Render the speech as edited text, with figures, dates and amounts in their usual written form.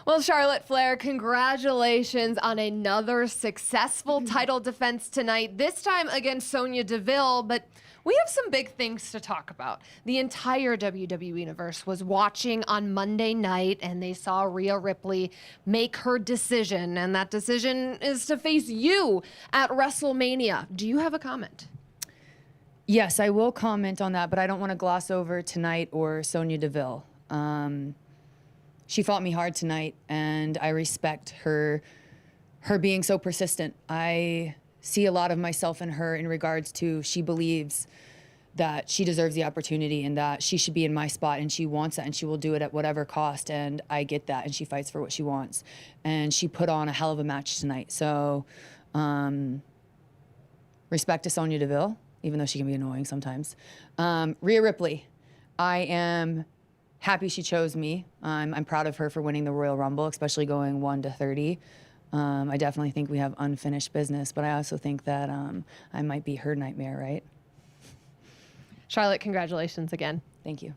Well, Charlotte Flair, congratulations on another successful title defense tonight, this time against Sonya Deville. But we have some big things to talk about. The entire WWE Universe was watching on Monday night, and they saw Rhea Ripley make her decision, and that decision is to face you at WrestleMania. Do you have a comment? Yes, I will comment on that, but I don't want to gloss over tonight or Sonya Deville. She fought me hard tonight, and I respect her being so persistent. I see a lot of myself in her in regards to she believes that she deserves the opportunity and that she should be in my spot, and she wants that, and she will do it at whatever cost, and I get that, and she fights for what she wants. And she put on a hell of a match tonight. So respect to Sonya Deville, even though she can be annoying sometimes. Rhea Ripley, I am happy she chose me. I'm proud of her for winning the Royal Rumble, especially going 1-30. I definitely think we have unfinished business, but I also think that I might be her nightmare, right? Charlotte, congratulations again. Thank you.